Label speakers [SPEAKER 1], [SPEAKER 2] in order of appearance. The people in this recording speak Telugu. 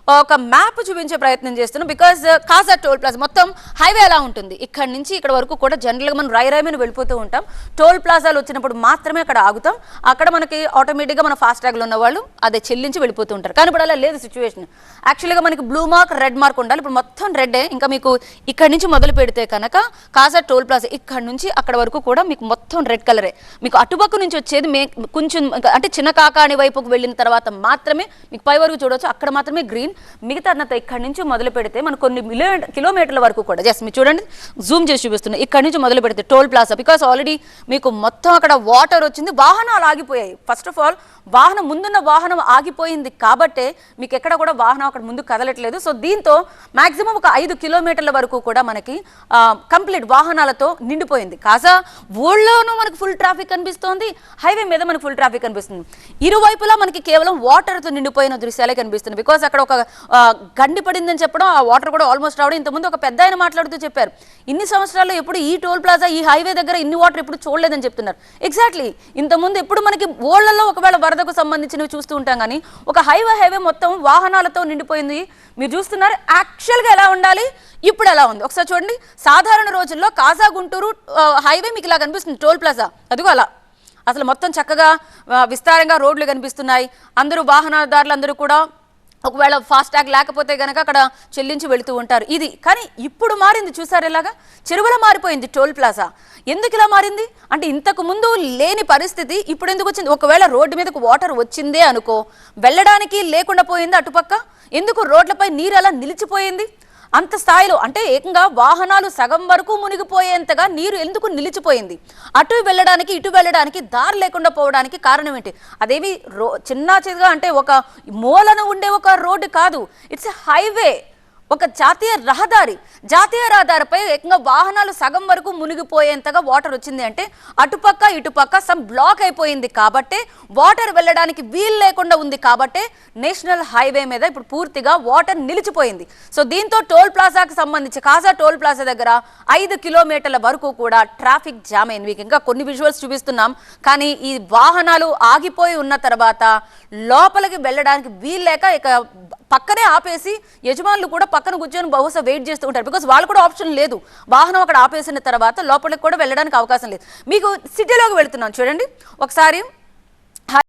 [SPEAKER 1] ఒక మ్యాప్ చూపించే ప్రయత్నం చేస్తున్నాం. బికాజ్ కాజా టోల్ ప్లాజా మొత్తం హైవే ఎలా ఉంటుంది, ఇక్కడ నుంచి ఇక్కడ వరకు కూడా జనరల్గా మనం రాయరాయమని వెళ్ళిపోతూ ఉంటాం. టోల్ ప్లాజాలు వచ్చినప్పుడు మాత్రమే అక్కడ ఆగుతాం. అక్కడ మనకి ఆటోమేటిక్గా మన ఫాస్ట్ ట్యాగ్లో ఉన్న వాళ్ళు అదే చెల్లించి వెళ్ళిపోతూ ఉంటారు. కానీ ఇప్పుడు అలా లేదు సిచ్యువేషన్. యాక్చువల్గా మనకి బ్లూ మార్క్, రెడ్ మార్క్ ఉండాలి. ఇప్పుడు మొత్తం రెడ్డే. ఇంకా మీకు ఇక్కడ నుంచి మొదలు పెడితే కనుక కాజా టోల్ ప్లాజా ఇక్కడ నుంచి అక్కడ వరకు కూడా మీకు మొత్తం రెడ్ కలరే. మీకు అటుపక్క నుంచి వచ్చేది కొంచెం అంటే చిన్న కాకాని వైపుకు వెళ్ళిన తర్వాత మాత్రమే మీకు పై వరకు చూడవచ్చు, అక్కడ మాత్రమే గ్రీన్. మిగతా అంతా ఇక్కడ నుంచి మొదలు పెడితే మనకు కొన్ని కిలోమీటర్ల వరకు కూడా జస్ట్ మీరు చూడండి, జూమ్ చేసి చూపిస్తున్నా. ఇక్కడ నుంచి మొదలు పెడితే టోల్ ప్లాజా, బికాస్ ఆల్రెడీ మీకు మొత్తం అక్కడ వాటర్ వచ్చింది, వాహనాలు ఆగిపోయాయి. ఫస్ట్ ఆఫ్ ఆల్ ముందున్న వాహనం ఆగిపోయింది కాబట్టే మీకు ఎక్కడ కూడా వాహనం అక్కడ ముందు కదలట్లేదు. సో దీంతో మాక్సిమం ఒక 5 కిలోమీటర్ల వరకు కూడా మనకి కంప్లీట్ వాహనాలతో నిండిపోయింది. కాజా ఊళ్ళోనూ మనకు ఫుల్ ట్రాఫిక్ కనిపిస్తోంది, హైవే మీద మనకు ఫుల్ ట్రాఫిక్ కనిపిస్తుంది. ఇరువైపులా మనకి కేవలం వాటర్తో నిండిపోయిన దృశ్యాలే కనిపిస్తుంది. బికాస్ అక్కడ ఒక గండి పడిందని చెప్పడం, ఆ వాటర్ కూడా ఆల్మోస్ట్ రావడం. ఇంతకుముందు ఒక పెద్ద ఆయన మాట్లాడుతూ చెప్పారు, ఇన్ని సంవత్సరాల్లో ఎప్పుడు ఈ టోల్ ప్లాజా ఈ హైవే దగ్గర ఇన్ని వాటర్ ఎప్పుడు చూడలేదని చెప్తున్నారు. ఎగ్జాక్ట్లీ ఇంతకుముందు ఎప్పుడు మనకి ఓళ్లలో ఒకవేళ వరదకు సంబంధించినవి చూస్తూ ఉంటాం, కానీ ఒక హైవే మొత్తం వాహనాలతో నిండిపోయింది. మీరు చూస్తున్నారు యాక్చువల్గా ఎలా ఉండాలి, ఇప్పుడు ఎలా ఉంది ఒకసారి చూడండి. సాధారణ రోజుల్లో కాజా గుంటూరు హైవే మీకు ఇలా కనిపిస్తుంది, టోల్ ప్లాజా అదిగో అలా అసలు మొత్తం చక్కగా విస్తారంగా రోడ్లు కనిపిస్తున్నాయి. అందరూ వాహనదారులు అందరూ కూడా ఒకవేళ ఫాస్ట్ ట్యాగ్ లేకపోతే కనుక అక్కడ చెల్లించి వెళుతూ ఉంటారు. ఇది కానీ ఇప్పుడు మారింది, చూసారు ఎలాగా చెరువులో మారిపోయింది టోల్ ప్లాజా. ఎందుకు ఇలా మారింది అంటే ఇంతకు ముందు లేని పరిస్థితి ఇప్పుడు ఎందుకు వచ్చింది. ఒకవేళ రోడ్డు మీదకు వాటర్ వచ్చిందే అనుకో, వెళ్ళడానికి లేకుండా పోయింది అటుపక్క. ఎందుకు రోడ్లపై నీరు అలా నిలిచిపోయింది అంత స్థాయిలో, అంటే ఏకంగా వాహనాలు సగం వరకు మునిగిపోయేంతగా నీరు ఎందుకు నిలిచిపోయింది. అటు వెళ్ళడానికి ఇటు వెళ్ళడానికి దారి లేకుండా పోవడానికి కారణం ఏంటి? అదేవి చిన్న చిన్నగా అంటే ఒక మూలన ఉండే ఒక రోడ్డు కాదు, ఇట్స్ ఎ హైవే, ఒక జాతీయ రహదారిపై ఏకంగా వాహనాలు సగం వరకు మునిగిపోయేంతగా వాటర్ వచ్చింది. అంటే అటుపక్క ఇటుపక్క సమ్ బ్లాక్ అయిపోయింది కాబట్టే, వాటర్ వెళ్ళడానికి వీలు లేకుండా ఉంది కాబట్టే నేషనల్ హైవే మీద ఇప్పుడు పూర్తిగా వాటర్ నిలిచిపోయింది. సో దీంతో టోల్ ప్లాజాకి సంబంధించి కాజా టోల్ ప్లాజా దగ్గర 5 కిలోమీటర్ల వరకు కూడా ట్రాఫిక్ జామ్ అయింది. మీకు ఇంకా కొన్ని విజువల్స్ చూపిస్తున్నాం, కానీ ఈ వాహనాలు ఆగిపోయి ఉన్న తర్వాత లోపలికి వెళ్ళడానికి వీలు లేక ఇక పక్కనే ఆపేసి యజమానులు కూడా పక్కన కూర్చొని బహుశా వెయిట్ చేస్తూ ఉంటారు. బికాస్ వాళ్ళు కూడా ఆప్షన్ లేదు, వాహనం అక్కడ ఆపేసిన తర్వాత లోపలికి కూడా వెళ్ళడానికి అవకాశం లేదు. మీకు సిటీలోకి వెళ్తున్నాను చూడండి ఒకసారి.